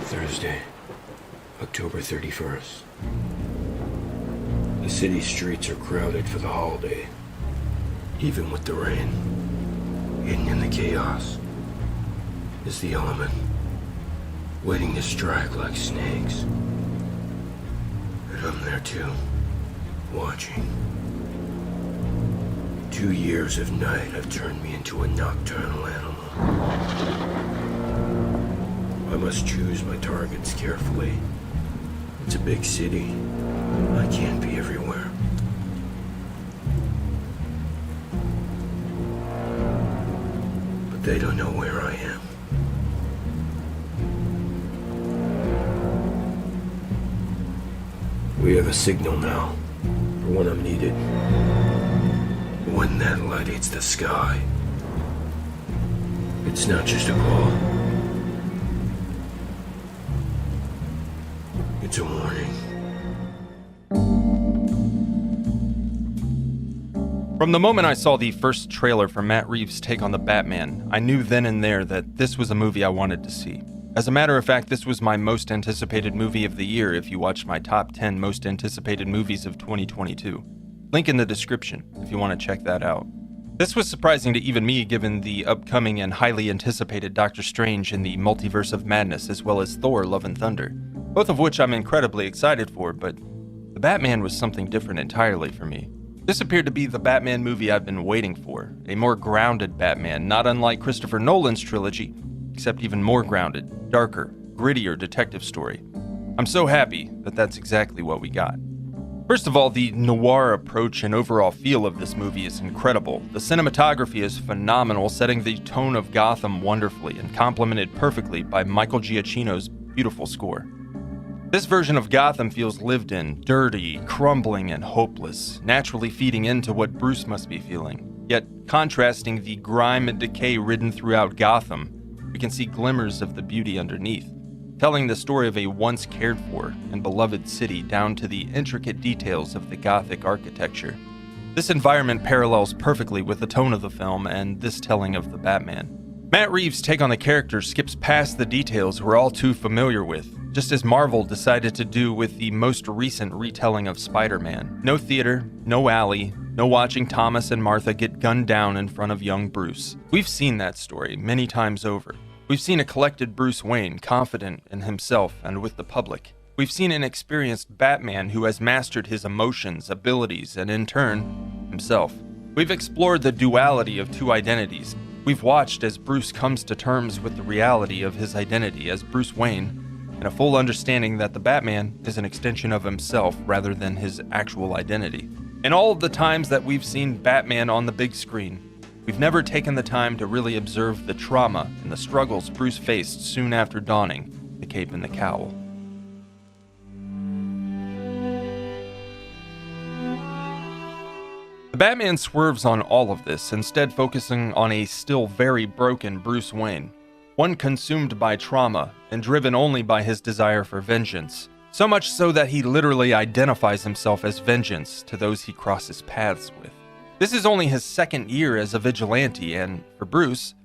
Thursday, October 31st. The city streets are crowded for the holiday, even with the rain. Hidden in the chaos is the element, waiting to strike like snakes. And I'm there too, watching. 2 years of night have turned me into a nocturnal animal. I must choose my targets carefully. It's a big city. I can't be everywhere. But they don't know where I am. We have a signal now for when I'm needed. When that light hits the sky, it's not just a call. It's a warning. From the moment I saw the first trailer for Matt Reeves' take on the Batman, I knew then and there that this was a movie I wanted to see. As a matter of fact, this was my most anticipated movie of the year if you watch my top 10 most anticipated movies of 2022. Link in the description if you want to check that out. This was surprising to even me given the upcoming and highly anticipated Doctor Strange in the Multiverse of Madness as well as Thor: Love and Thunder, both of which I'm incredibly excited for, but the Batman was something different entirely for me. This appeared to be the Batman movie I've been waiting for, a more grounded Batman, not unlike Christopher Nolan's trilogy, except even more grounded, darker, grittier detective story. I'm so happy that that's exactly what we got. First of all, the noir approach and overall feel of this movie is incredible. The cinematography is phenomenal, setting the tone of Gotham wonderfully and complemented perfectly by Michael Giacchino's beautiful score. This version of Gotham feels lived in, dirty, crumbling, and hopeless, naturally feeding into what Bruce must be feeling. Yet, contrasting the grime and decay ridden throughout Gotham, we can see glimmers of the beauty underneath, telling the story of a once cared for and beloved city down to the intricate details of the Gothic architecture. This environment parallels perfectly with the tone of the film and this telling of the Batman. Matt Reeves' take on the character skips past the details we're all too familiar with, just as Marvel decided to do with the most recent retelling of Spider-Man. No theater, no alley, no watching Thomas and Martha get gunned down in front of young Bruce. We've seen that story many times over. We've seen a collected Bruce Wayne, confident in himself and with the public. We've seen an experienced Batman who has mastered his emotions, abilities, and in turn, himself. We've explored the duality of two identities. We've watched as Bruce comes to terms with the reality of his identity as Bruce Wayne, and a full understanding that the Batman is an extension of himself rather than his actual identity. In all of the times that we've seen Batman on the big screen, we've never taken the time to really observe the trauma and the struggles Bruce faced soon after donning the cape and the cowl. The Batman swerves on all of this, instead focusing on a still very broken Bruce Wayne, one consumed by trauma and driven only by his desire for vengeance, so much so that he literally identifies himself as vengeance to those he crosses paths with. This is only his second year as a vigilante, and for Bruce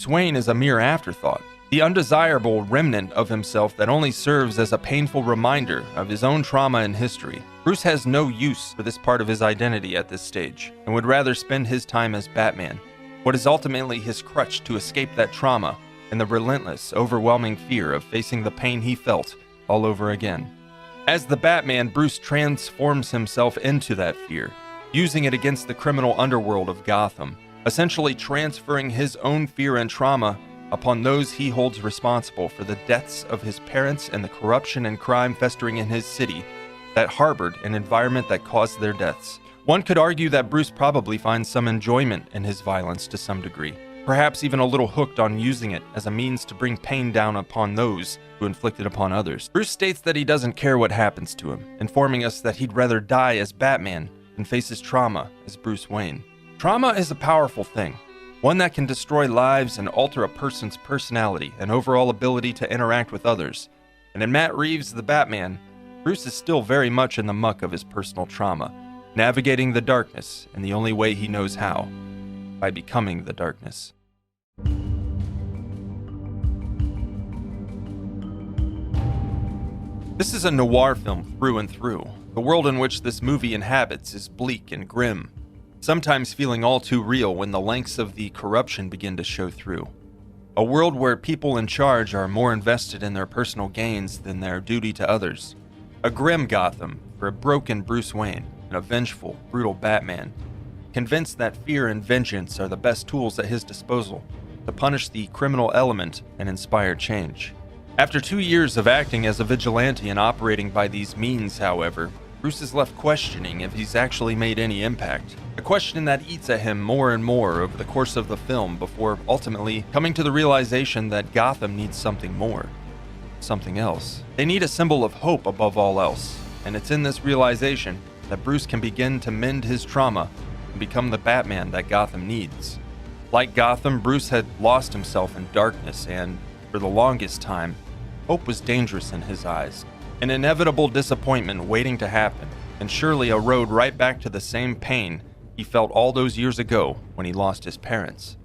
Wayne is a mere afterthought, the undesirable remnant of himself that only serves as a painful reminder of his own trauma and history. Bruce has no use for this part of his identity at this stage, and would rather spend his time as Batman, what is ultimately his crutch to escape that trauma and the relentless, overwhelming fear of facing the pain he felt all over again. As the Batman, Bruce transforms himself into that fear, using it against the criminal underworld of Gotham, essentially transferring his own fear and trauma upon those he holds responsible for the deaths of his parents and the corruption and crime festering in his city that harbored an environment that caused their deaths. One could argue that Bruce probably finds some enjoyment in his violence to some degree, perhaps even a little hooked on using it as a means to bring pain down upon those who inflict it upon others. Bruce states that he doesn't care what happens to him, informing us that he'd rather die as Batman than face his trauma as Bruce Wayne. Trauma is a powerful thing, one that can destroy lives and alter a person's personality and overall ability to interact with others. And in Matt Reeves' The Batman, Bruce is still very much in the muck of his personal trauma, navigating the darkness in the only way he knows how, by becoming the darkness. This is a noir film through and through. The world in which this movie inhabits is bleak and grim, sometimes feeling all too real when the lengths of the corruption begin to show through. A world where people in charge are more invested in their personal gains than their duty to others. A grim Gotham for a broken Bruce Wayne and a vengeful, brutal Batman, convinced that fear and vengeance are the best tools at his disposal to punish the criminal element and inspire change. After 2 years of acting as a vigilante and operating by these means, however, Bruce is left questioning if he's actually made any impact. A question that eats at him more and more over the course of the film before ultimately coming to the realization that Gotham needs something more. Something else. They need a symbol of hope above all else, and it's in this realization that Bruce can begin to mend his trauma and become the Batman that Gotham needs. Like Gotham, Bruce had lost himself in darkness, and for the longest time, hope was dangerous in his eyes. An inevitable disappointment waiting to happen, and surely a road right back to the same pain he felt all those years ago when he lost his parents.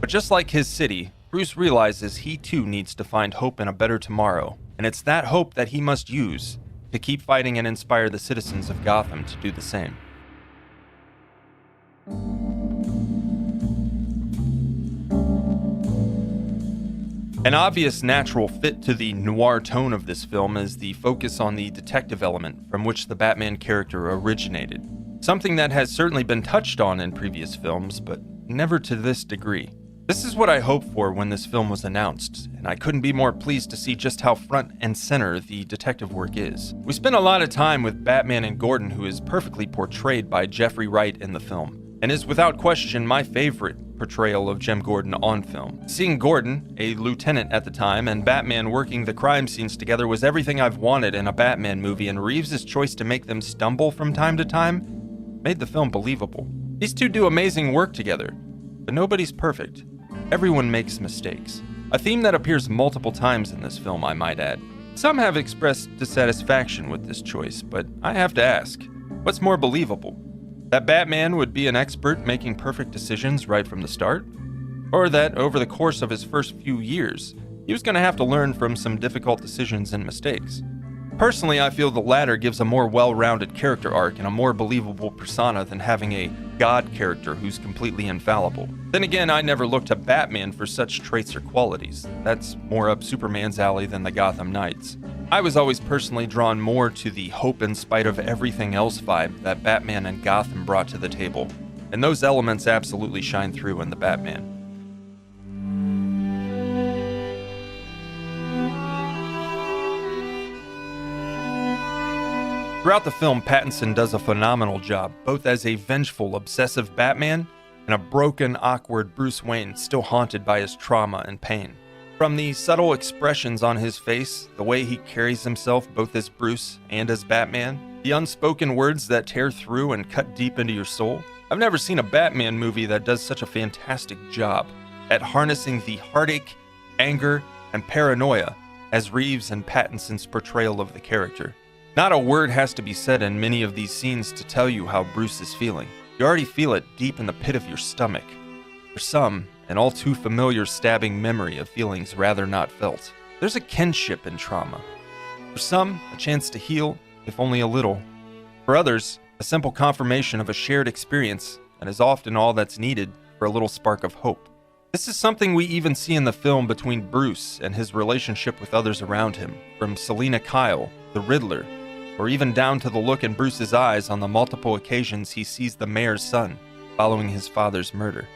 But just like his city, Bruce realizes he too needs to find hope in a better tomorrow, and it's that hope that he must use to keep fighting and inspire the citizens of Gotham to do the same. An obvious natural fit to the noir tone of this film is the focus on the detective element from which the Batman character originated. Something that has certainly been touched on in previous films, but never to this degree. This is what I hoped for when this film was announced, and I couldn't be more pleased to see just how front and center the detective work is. We spent a lot of time with Batman and Gordon, who is perfectly portrayed by Jeffrey Wright in the film, and is without question my favorite portrayal of Jim Gordon on film. Seeing Gordon, a lieutenant at the time, and Batman working the crime scenes together was everything I've wanted in a Batman movie, and Reeves' choice to make them stumble from time to time made the film believable. These two do amazing work together, but nobody's perfect. Everyone makes mistakes. A theme that appears multiple times in this film, I might add. Some have expressed dissatisfaction with this choice, but I have to ask, what's more believable? That Batman would be an expert making perfect decisions right from the start? Or that over the course of his first few years, he was going to have to learn from some difficult decisions and mistakes? Personally, I feel the latter gives a more well-rounded character arc and a more believable persona than having a god character who's completely infallible. Then again, I never looked to Batman for such traits or qualities. That's more up Superman's alley than the Gotham Knights. I was always personally drawn more to the hope in spite of everything else vibe that Batman and Gotham brought to the table, and those elements absolutely shine through in the Batman. Throughout the film, Pattinson does a phenomenal job, both as a vengeful, obsessive Batman and a broken, awkward Bruce Wayne still haunted by his trauma and pain. From the subtle expressions on his face, the way he carries himself both as Bruce and as Batman, the unspoken words that tear through and cut deep into your soul, I've never seen a Batman movie that does such a fantastic job at harnessing the heartache, anger, and paranoia as Reeves and Pattinson's portrayal of the character. Not a word has to be said in many of these scenes to tell you how Bruce is feeling. You already feel it deep in the pit of your stomach. For some, an all too familiar stabbing memory of feelings rather not felt. There's a kinship in trauma. For some, a chance to heal, if only a little. For others, a simple confirmation of a shared experience that is often all that's needed for a little spark of hope. This is something we even see in the film between Bruce and his relationship with others around him, from Selina Kyle, the Riddler, or even down to the look in Bruce's eyes on the multiple occasions he sees the mayor's son following his father's murder.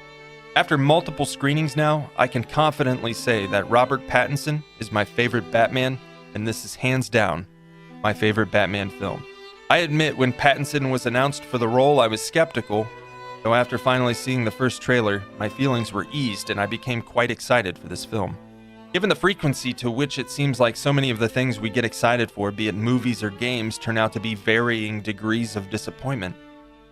After multiple screenings now, I can confidently say that Robert Pattinson is my favorite Batman, and this is hands down my favorite Batman film. I admit when Pattinson was announced for the role, I was skeptical, though after finally seeing the first trailer, my feelings were eased and I became quite excited for this film. Given the frequency to which it seems like so many of the things we get excited for, be it movies or games, turn out to be varying degrees of disappointment,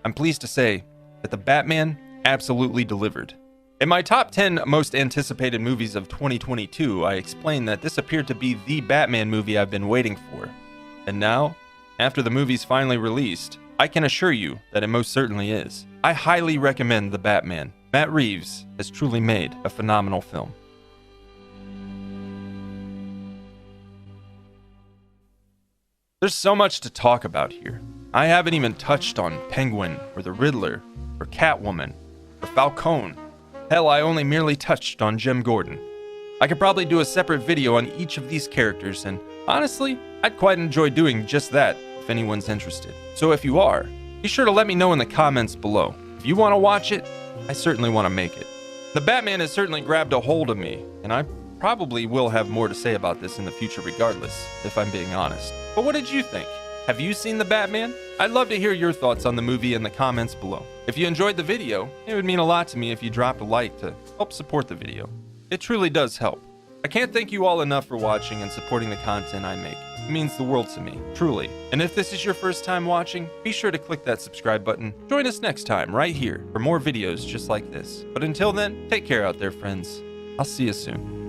I'm pleased to say that The Batman absolutely delivered. In my top 10 most anticipated movies of 2022, I explained that this appeared to be the Batman movie I've been waiting for. And now, after the movie's finally released, I can assure you that it most certainly is. I highly recommend The Batman. Matt Reeves has truly made a phenomenal film. There's so much to talk about here. I haven't even touched on Penguin, or the Riddler, or Catwoman, or Falcone. Hell, I only merely touched on Jim Gordon. I could probably do a separate video on each of these characters, and honestly, I'd quite enjoy doing just that if anyone's interested. So if you are, be sure to let me know in the comments below. If you want to watch it, I certainly want to make it. The Batman has certainly grabbed a hold of me, and I probably will have more to say about this in the future regardless, if I'm being honest. But what did you think? Have you seen The Batman? I'd love to hear your thoughts on the movie in the comments below. If you enjoyed the video, it would mean a lot to me if you dropped a like to help support the video. It truly does help. I can't thank you all enough for watching and supporting the content I make. It means the world to me, truly. And if this is your first time watching, be sure to click that subscribe button. Join us next time right here for more videos just like this. But until then, take care out there, friends. I'll see you soon.